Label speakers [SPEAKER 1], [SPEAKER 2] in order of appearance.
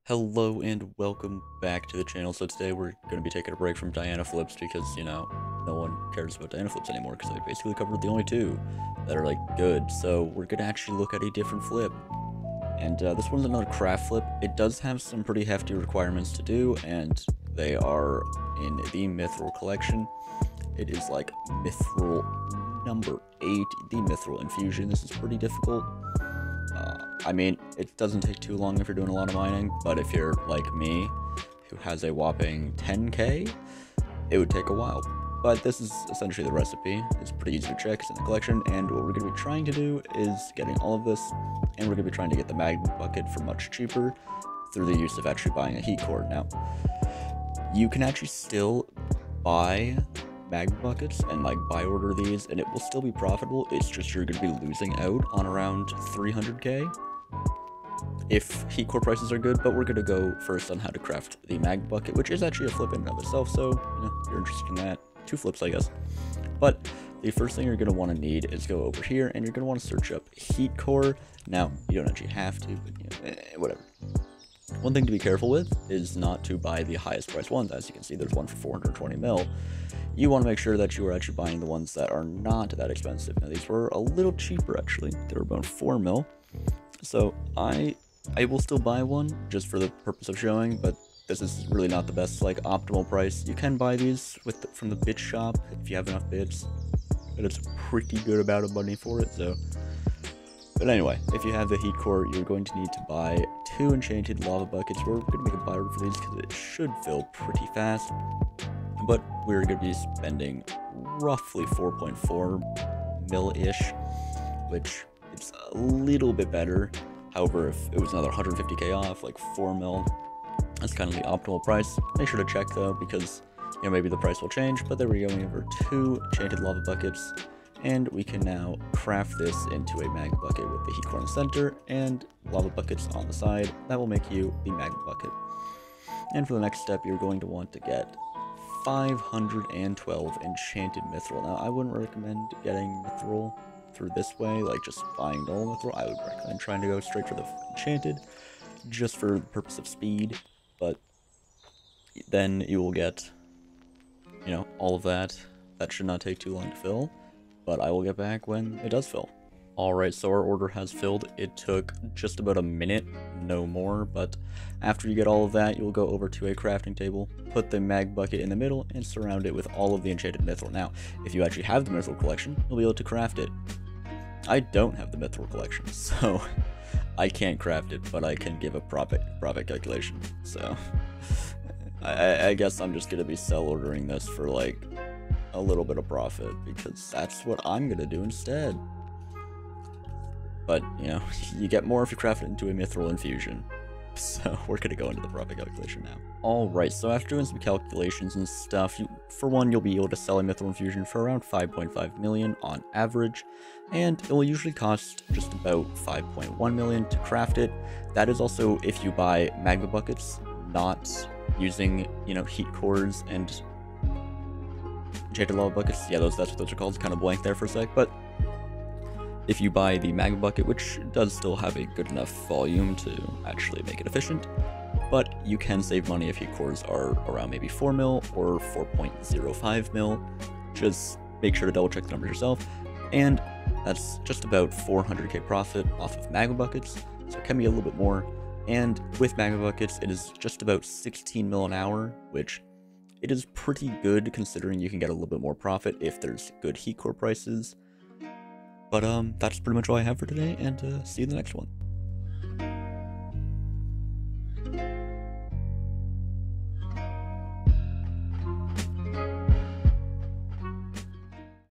[SPEAKER 1] Hello and welcome back to the channel. So today we're going to be taking a break from Diana Flips because, no one cares about Diana Flips anymore because I basically covered the only two that are, good. So we're going to actually look at a different flip. And this one's another craft flip. It does have some pretty hefty requirements to do, and they are in the Mithril collection. It is Mithril number 8, the Mithril Infusion. This is pretty difficult. I mean, it doesn't take too long if you're doing a lot of mining, but if you're like me, who has a whopping 10k, it would take a while. But this is essentially the recipe. It's pretty easy to check, it's in the collection, and what we're going to be trying to do is getting all of this, and we're going to be trying to get the Magma Bucket for much cheaper through the use of actually buying a heat core. Now, you can actually still buy Magma Buckets and buy order these, and it will still be profitable. It's just you're going to be losing out on around 300k if heat core prices are good. But we're going to go first on how to craft the Magma Bucket, which is actually a flip in and of itself, so if you're interested in that, 2 flips I guess. But the first thing you're going to want to need is go over here and you're going to want to search up heat core. Now you don't actually have to, but whatever. One thing to be careful with is not to buy the highest price ones. As you can see, there's one for 420 mil. You want to make sure that you are actually buying the ones that are not that expensive. Now these were a little cheaper actually. They were about 4 mil. So I will still buy one just for the purpose of showing, but this is really not the best optimal price. You can buy these from the bit shop if you have enough bits, but it's a pretty good amount of money for it. So, but anyway, if you have the heat core, you're going to need to buy 2 enchanted lava buckets. We're going to make a buy order for these because it should fill pretty fast, but we're going to be spending roughly 4.4 mil-ish, which is a little bit better. However, if it was another 150k off, 4 mil, that's kind of the optimal price. Make sure to check though, because maybe the price will change. But there we go, we have our 2 enchanted lava buckets, and we can now craft this into a magma bucket with the heat core in the center and lava buckets on the side. That will make you the magma bucket. And for the next step, you're going to want to get 512 enchanted mithril. Now, I wouldn't recommend getting mithril through this way, just buying normal mithril. I would recommend trying to go straight for the enchanted, just for the purpose of speed. But then you will get, all of that. That should not take too long to fill, but I will get back when it does fill. Alright, so our order has filled. It took just about a minute, no more, but after you get all of that, you'll go over to a crafting table, put the mag bucket in the middle, and surround it with all of the enchanted mithril. Now, if you actually have the mithril collection, you'll be able to craft it. I don't have the mithril collection, so I can't craft it, but I can give a profit calculation. So I guess I'm just going to be sell ordering this for a little bit of profit, because that's what I'm going to do instead. But, you get more if you craft it into a Mithril Infusion. So, we're going to go into the profit calculation now. Alright, so after doing some calculations and stuff, for one, you'll be able to sell a Mithril Infusion for around 5.5 million on average. And it will usually cost just about 5.1 million to craft it. That is also if you buy Magma Buckets, not using, heat cores and enchanted lava buckets. Yeah, that's what those are called. It's kind of blank there for a sec, but if you buy the Magma Bucket, which does still have a good enough volume to actually make it efficient, but you can save money if heat cores are around maybe 4 mil or 4.05 mil. Just make sure to double check the numbers yourself. And that's just about 400k profit off of Magma Buckets, so it can be a little bit more. And with Magma Buckets, it is just about 16 mil an hour, which it is pretty good considering you can get a little bit more profit if there's good heat core prices. But that's pretty much all I have for today, and see you in the next one.